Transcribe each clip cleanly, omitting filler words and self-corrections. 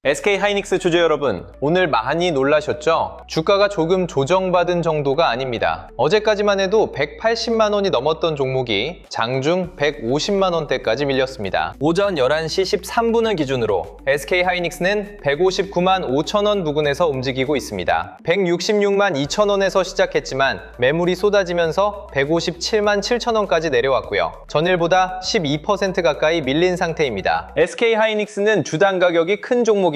SK하이닉스 주주 여러분, 오늘 많이 놀라셨죠? 주가가 조금 조정받은 정도가 아닙니다. 어제까지만 해도 180만 원이 넘었던 종목이 장중 150만 원대까지 밀렸습니다. 오전 11시 13분을 기준으로 SK하이닉스는 159만 5천 원 부근에서 움직이고 있습니다. 166만 2천 원에서 시작했지만 매물이 쏟아지면서 157만 7천 원까지 내려왔고요. 전일보다 12% 가까이 밀린 상태입니다. SK하이닉스는 주당 가격이 큰 종목입니다.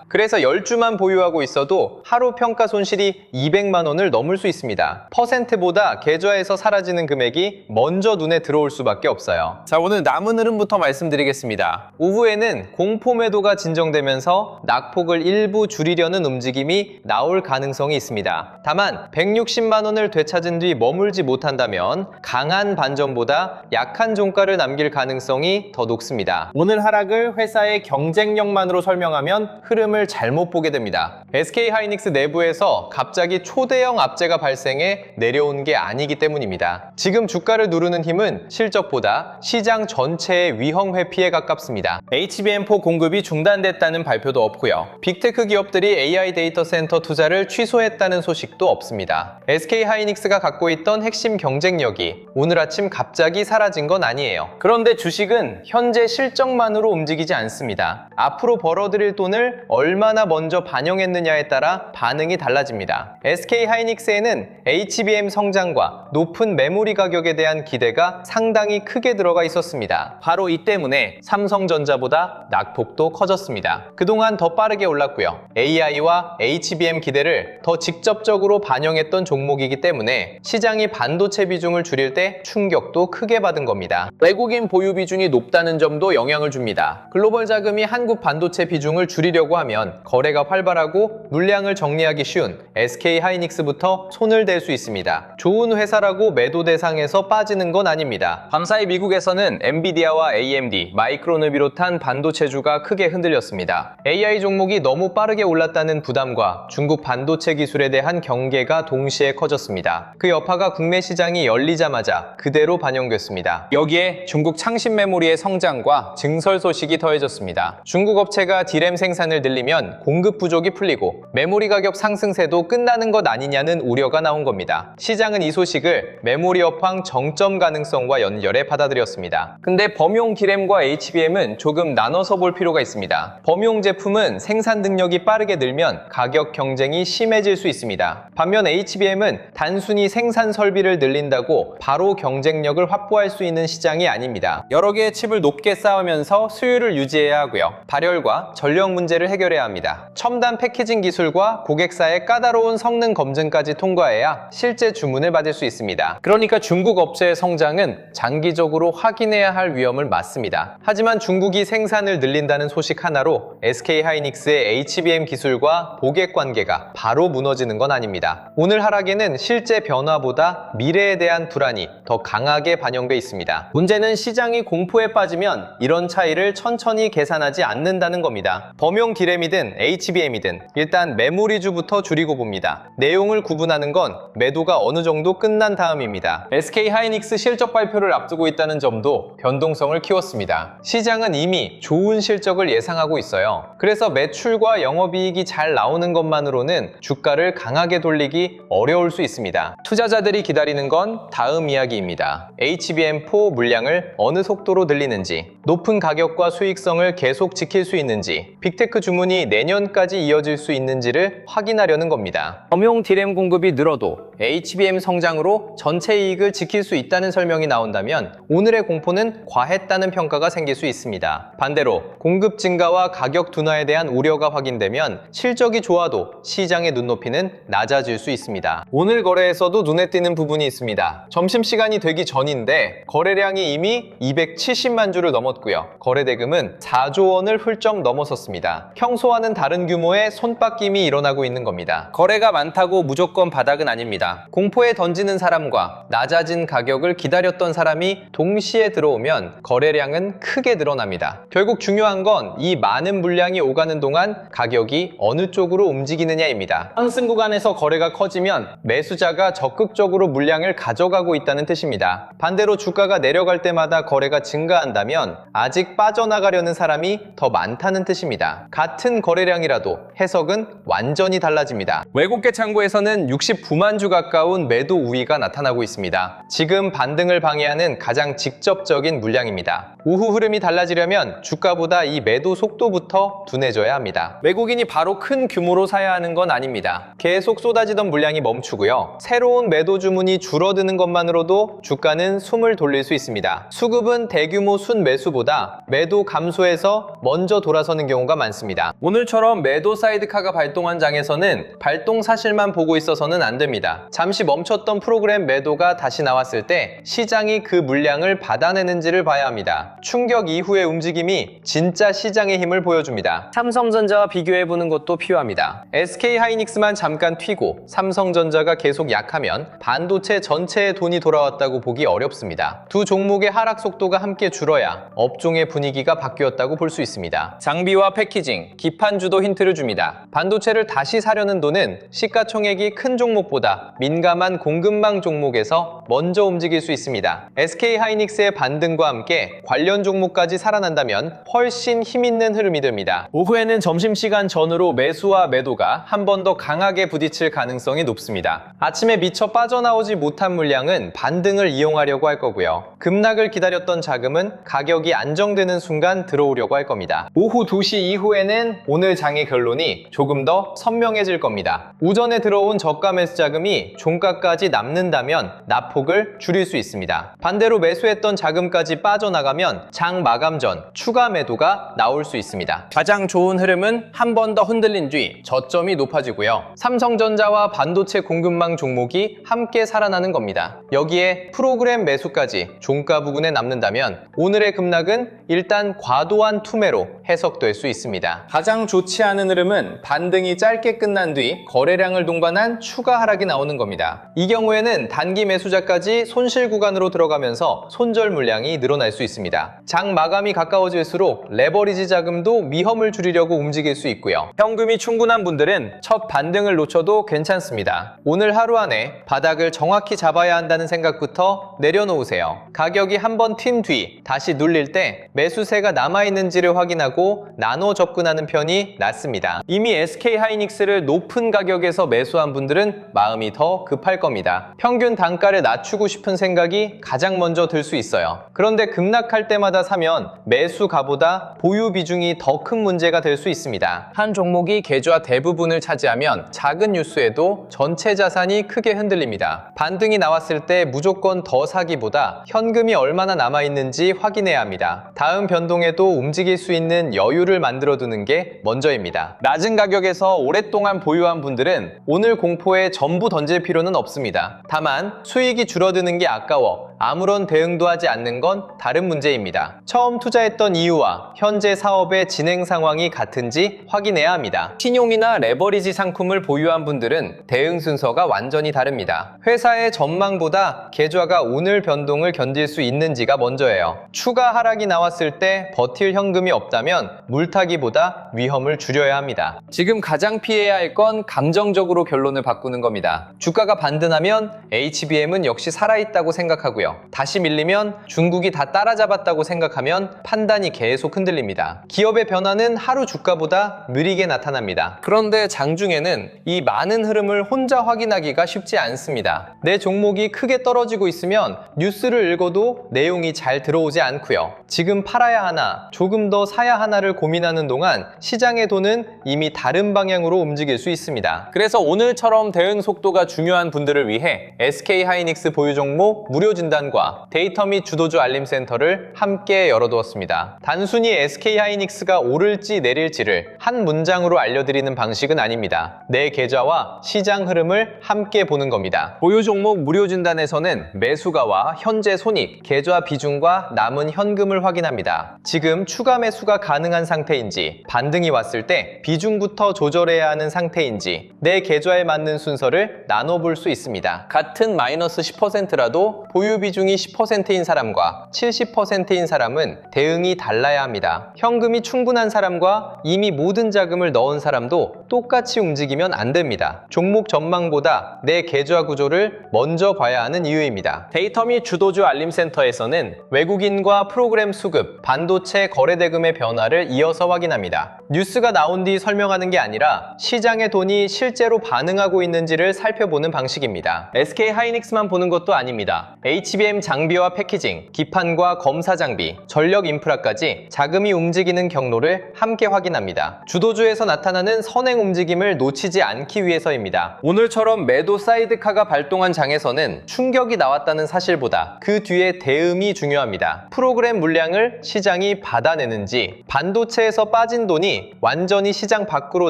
그래서 10주만 보유하고 있어도 하루 평가 손실이 200만 원을 넘을 수 있습니다. 퍼센트보다 계좌에서 사라지는 금액이 먼저 눈에 들어올 수밖에 없어요. 자, 오늘 남은 흐름부터 말씀드리겠습니다. 오후에는 공포 매도가 진정되면서 낙폭을 일부 줄이려는 움직임이 나올 가능성이 있습니다. 다만 160만 원을 되찾은 뒤 머물지 못한다면 강한 반전보다 약한 종가를 남길 가능성이 더 높습니다. 오늘 하락을 회사의 경쟁력만으로 설명하면 흐름을 잘못 보게 됩니다. SK하이닉스 내부에서 갑자기 초대형 압제가 발생해 내려온 게 아니기 때문입니다. 지금 주가를 누르는 힘은 실적보다 시장 전체의 위험 회피에 가깝습니다. HBM4 공급이 중단됐다는 발표도 없고요. 빅테크 기업들이 AI 데이터 센터 투자를 취소했다는 소식도 없습니다. SK하이닉스가 갖고 있던 핵심 경쟁력이 오늘 아침 갑자기 사라진 건 아니에요. 그런데 주식은 현재 실적만으로 움직이지 않습니다. 앞으로 벌어들일 돈을 얼마나 먼저 반영했느냐에 따라 반응이 달라집니다. SK하이닉스에는 HBM 성장과 높은 메모리 가격에 대한 기대가 상당히 크게 들어가 있었습니다. 바로 이 때문에 삼성전자보다 낙폭도 커졌습니다. 그동안 더 빠르게 올랐고요. AI와 HBM 기대를 더 직접적으로 반영했던 종목이기 때문에 시장이 반도체 비중을 줄일 때 충격도 크게 받은 겁니다. 외국인 보유 비중이 높다는 점도 영향을 줍니다. 글로벌 자금이 한국 반도체 비중을 줄이려고 하면 거래가 활발하고 물량을 정리하기 쉬운 SK하이닉스부터 손을 댈 수 있습니다. 좋은 회사라고 매도 대상에서 빠지는 건 아닙니다. 밤사이 미국에서는 엔비디아와 AMD, 마이크론을 비롯한 반도체주가 크게 흔들렸습니다. AI 종목이 너무 빠르게 올랐다는 부담과 중국 반도체 기술에 대한 경계가 동시에 커졌습니다. 그 여파가 국내 시장이 열리자마자 그대로 반영됐습니다. 여기에 중국 창신 메모리의 성장과 증설 소식이 더해졌습니다. 중국 업체가 디램 생산을 늘리면 공급 부족이 풀리고 메모리 가격 상승세도 끝나는 것 아니냐는 우려가 나온 겁니다. 시장은 이 소식을 메모리 업황 정점 가능성과 연결해 받아들였습니다. 근데 범용 디램과 HBM은 조금 나눠서 볼 필요가 있습니다. 범용 제품은 생산 능력이 빠르게 늘면 가격 경쟁이 심해질 수 있습니다. 반면 HBM은 단순히 생산 설비를 늘린다고 바로 경쟁력을 확보할 수 있는 시장이 아닙니다. 여러 개의 칩을 높게 쌓으면서 수율을 유지해야 하고요. 발열과 전력 문제를 해결해야 합니다. 첨단 패키징 기술과 고객사의 까다로운 성능 검증까지 통과해야 실제 주문을 받을 수 있습니다. 그러니까 중국 업체의 성장은 장기적으로 확인해야 할 위험을 맞습니다. 하지만 중국이 생산을 늘린다는 소식 하나로 SK하이닉스의 HBM 기술과 고객 관계가 바로 무너지는 건 아닙니다. 오늘 하락에는 실제 변화보다 미래에 대한 불안이 더 강하게 반영돼 있습니다. 문제는 시장이 공포에 빠지면 이런 차이를 천천히 계산하지 않는다는 겁니다. 범용 디램이든 HBM이든 일단 메모리주부터 줄이고 봅니다. 내용을 구분하는 건 매도가 어느 정도 끝난 다음입니다. SK하이닉스 실적 발표를 앞두고 있다는 점도 변동성을 키웠습니다. 시장은 이미 좋은 실적을 예상하고 있어요. 그래서 매출과 영업이익이 잘 나오는 것만으로는 주가를 강하게 돌리기 어려울 수 있습니다. 투자자들이 기다리는 건 다음 이야기입니다. HBM4 물량을 어느 속도로 늘리는지, 높은 가격과 수익성을 계속 지킬 수 있는지, 빅테크 주문이 내년까지 이어질 수 있는지를 확인하려는 겁니다. 범용 디램 공급이 늘어도 HBM 성장으로 전체 이익을 지킬 수 있다는 설명이 나온다면 오늘의 공포는 과했다는 평가가 생길 수 있습니다. 반대로 공급 증가와 가격 둔화에 대한 우려가 확인되면 실적이 좋아도 시장의 눈높이는 낮아질 수 있습니다. 오늘 거래에서도 눈에 띄는 부분이 있습니다. 점심시간이 되기 전인데 거래량이 이미 270만 주를 넘었고요. 거래대금은 4조 원을 훌쩍 넘어섰습니다. 평소와는 다른 규모의 손바뀜이 일어나고 있는 겁니다. 거래가 많다고 무조건 바닥은 아닙니다. 있습니다. 공포에 던지는 사람과 낮아진 가격을 기다렸던 사람이 동시에 들어오면 거래량은 크게 늘어납니다. 결국 중요한 건 이 많은 물량이 오가는 동안 가격이 어느 쪽으로 움직이느냐입니다. 상승 구간에서 거래가 커지면 매수자가 적극적으로 물량을 가져가고 있다는 뜻입니다. 반대로 주가가 내려갈 때마다 거래가 증가한다면 아직 빠져나가려는 사람이 더 많다는 뜻입니다. 같은 거래량이라도 해석은 완전히 달라집니다. 외국계 창구에서는 69만 주 가까운 매도 우위가 나타나고 있습니다. 지금 반등을 방해하는 가장 직접적인 물량입니다. 오후 흐름이 달라지려면 주가보다 이 매도 속도부터 둔해져야 합니다. 외국인이 바로 큰 규모로 사야 하는 건 아닙니다. 계속 쏟아지던 물량이 멈추고요. 새로운 매도 주문이 줄어드는 것만으로도 주가는 숨을 돌릴 수 있습니다. 수급은 대규모 순매수보다 매도 감소해서 먼저 돌아서는 경우가 많습니다. 오늘처럼 매도 사이드카가 발동한 장에서는 발동 사실만 보고 있어서는 안 됩니다. 잠시 멈췄던 프로그램 매도가 다시 나왔을 때 시장이 그 물량을 받아내는지를 봐야 합니다. 충격 이후의 움직임이 진짜 시장의 힘을 보여줍니다. 삼성전자와 비교해보는 것도 필요합니다. SK하이닉스만 잠깐 튀고 삼성전자가 계속 약하면 반도체 전체에 돈이 돌아왔다고 보기 어렵습니다. 두 종목의 하락 속도가 함께 줄어야 업종의 분위기가 바뀌었다고 볼 수 있습니다. 장비와 패키징, 기판주도 힌트를 줍니다. 반도체를 다시 사려는 돈은 시가총액이 큰 종목보다 민감한 공급망 종목에서 먼저 움직일 수 있습니다. SK하이닉스의 반등과 함께 관련 종목까지 살아난다면 훨씬 힘있는 흐름이 됩니다. 오후에는 점심시간 전후로 매수와 매도가 한 번 더 강하게 부딪힐 가능성이 높습니다. 아침에 미처 빠져나오지 못한 물량은 반등을 이용하려고 할 거고요. 급락을 기다렸던 자금은 가격이 안정되는 순간 들어오려고 할 겁니다. 오후 2시 이후에는 오늘 장의 결론이 조금 더 선명해질 겁니다. 오전에 들어온 저가 매수 자금이 종가까지 남는다면 낙폭을 줄일 수 있습니다. 반대로 매수했던 자금까지 빠져나가면 장 마감 전 추가 매도가 나올 수 있습니다. 가장 좋은 흐름은 한 번 더 흔들린 뒤 저점이 높아지고요. 삼성전자와 반도체 공급망 종목이 함께 살아나는 겁니다. 여기에 프로그램 매수까지 종가 부근에 남는다면 오늘의 급락은 일단 과도한 투매로 해석될 수 있습니다. 가장 좋지 않은 흐름은 반등이 짧게 끝난 뒤 거래량을 동반한 추가 하락이 나오는 겁니다. 이 경우에는 단기 매수자까지 손실 구간으로 들어가면서 손절 물량이 늘어날 수 있습니다. 장 마감이 가까워질수록 레버리지 자금도 위험을 줄이려고 움직일 수 있고요. 현금이 충분한 분들은 첫 반등을 놓쳐도 괜찮습니다. 오늘 하루 안에 바닥을 정확히 잡아야 한다는 생각부터 내려놓으세요. 가격이 한번 튄 뒤 다시 눌릴 때 매수세가 남아있는지를 확인하고 나눠 접근하는 편이 낫습니다. 이미 SK하이닉스를 높은 가격에서 매수한 분들은 마음이 더 급할 겁니다. 평균 단가를 낮추고 싶은 생각이 가장 먼저 들 수 있어요. 그런데 급락할 때마다 사면 매수가보다 보유 비중이 더 큰 문제가 될 수 있습니다. 한 종목이 계좌 대부분을 차지하면 작은 뉴스에도 전체 자산이 크게 흔들립니다. 반등이 나왔을 때 무조건 더 사기보다 현금이 얼마나 남아있는지 확인해야 합니다. 다음 변동에도 움직일 수 있는 여유를 만들어두는 게 먼저입니다. 낮은 가격에서 오랫동안 보유한 분들은 오늘 공포에 전부 던질 필요는 없습니다. 다만 수익이 줄어드는 게 아까워 아무런 대응도 하지 않는 건 다른 문제입니다. 처음 투자했던 이유와 현재 사업의 진행 상황이 같은지 확인해야 합니다. 신용이나 레버리지 상품을 보유한 분들은 대응 순서가 완전히 다릅니다. 회사의 전망보다 계좌가 오늘 변동을 견딜 수 있는지가 먼저예요. 추가 하락이 나왔을 때 버틸 현금이 없다면 물타기보다 위험을 줄여야 합니다. 지금 가장 피해야 할 건 감정적으로 결론을 바꾸는 겁니다. 주가가 반등하면 HBM은 역시 살아있다고 생각하고요. 다시 밀리면 중국이 다 따라잡았다고 생각하면 판단이 계속 흔들립니다. 기업의 변화는 하루 주가보다 느리게 나타납니다. 그런데 장중에는 이 많은 흐름을 혼자 확인하기가 쉽지 않습니다. 내 종목이 크게 떨어지고 있으면 뉴스를 읽어도 내용이 잘 들어오지 않고요. 지금 팔아야 하나, 조금 더 사야 하나를 고민하는 동안 시장의 돈은 이미 다른 방향으로 움직일 수 있습니다. 그래서 오늘처럼 대응 속도가 중요한 분들을 위해 SK하이닉스 보유 종목 무료 진단 무료진단과 데이터 및 주도주 알림센터를 함께 열어두었습니다. 단순히 SK하이닉스가 오를지 내릴지를 한 문장으로 알려드리는 방식은 아닙니다. 내 계좌와 시장 흐름을 함께 보는 겁니다. 보유 종목 무료진단에서는 매수가와 현재 손익, 계좌 비중과 남은 현금을 확인합니다. 지금 추가 매수가 가능한 상태인지, 반등이 왔을 때 비중부터 조절해야 하는 상태인지 내 계좌에 맞는 순서를 나눠볼 수 있습니다. 같은 마이너스 10%라도 보유 비중이 10%인 사람과 70%인 사람은 대응이 달라야 합니다. 현금이 충분한 사람과 이미 모든 자금을 넣은 사람도 똑같이 움직이면 안 됩니다. 종목 전망보다 내 계좌 구조를 먼저 봐야 하는 이유입니다. 데이터 및 주도주 알림센터에서는 외국인과 프로그램 수급, 반도체 거래대금의 변화를 이어서 확인합니다. 뉴스가 나온 뒤 설명하는 게 아니라 시장의 돈이 실제로 반응하고 있는지를 살펴보는 방식입니다. SK하이닉스만 보는 것도 아닙니다. HBM 장비와 패키징, 기판과 검사 장비, 전력 인프라까지 자금이 움직이는 경로를 함께 확인합니다. 주도주에서 나타나는 선행 움직임을 놓치지 않기 위해서입니다. 오늘처럼 매도 사이드카가 발동한 장에서는 충격이 나왔다는 사실보다 그 뒤에 대응이 중요합니다. 프로그램 물량을 시장이 받아내는지, 반도체에서 빠진 돈이 완전히 시장 밖으로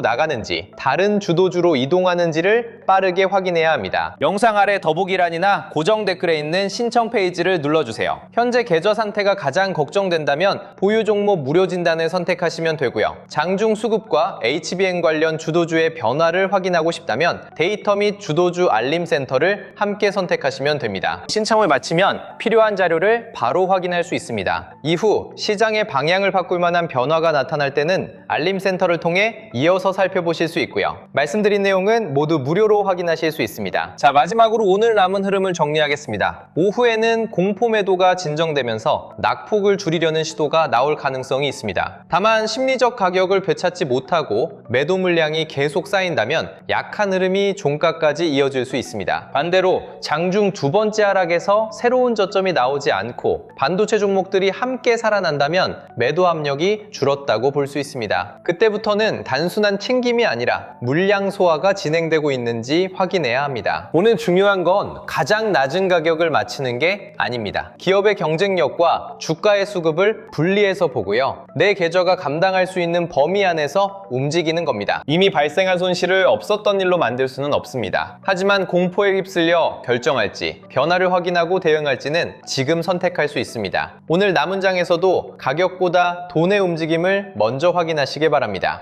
나가는지, 다른 주도주로 이동하는지를 빠르게 확인해야 합니다. 영상 아래 더보기란이나 고정 댓글에 있는 신청 페이지를 눌러주세요. 현재 계좌 상태가 가장 걱정된다면 보유 종목 무료 진단을 선택하시면 되고요. 장중 수급과 HBM 관련 주도주의 변화를 확인하고 싶다면 데이터 및 주도주 알림센터를 함께 선택하시면 됩니다. 신청을 마치면 필요한 자료를 바로 확인할 수 있습니다. 이후 시장의 방향을 바꿀 만한 변화가 나타날 때는 알림센터를 통해 이어서 살펴보실 수 있고요. 말씀드린 내용은 모두 무료로 확인하실 수 있습니다. 자, 마지막으로 오늘 남은 흐름을 정리하겠습니다. 오후에는 공포 매도가 진정되면서 낙폭을 줄이려는 시도가 나올 가능성이 있습니다. 다만 심리적 가격을 되찾지 못하고 매도 물량이 계속 쌓인다면 약한 흐름이 종가까지 이어질 수 있습니다. 반대로 장중 두 번째 하락에서 새로운 저점이 나오지 않고 반도체 종목들이 함께 살아난다면 매도 압력이 줄었다고 볼 수 있습니다. 그때부터는 단순한 튕김이 아니라 물량 소화가 진행되고 있는지 확인해야 합니다. 오늘 중요한 건 가장 낮은 가격을 맞추는 게 아닙니다. 기업의 경쟁력과 주가의 수급을 분리해서 보고요. 내 계좌가 감당할 수 있는 범위 안에서 움직이는 겁니다. 이미 발생한 손실을 없었던 일로 만들 수는 없습니다. 하지만 공포에 휩쓸려 결정할지, 변화를 확인하고 대응할지는 지금 선택할 수 있습니다. 오늘 남은 장에서도 가격보다 돈의 움직임을 먼저 확인하시길 바랍니다.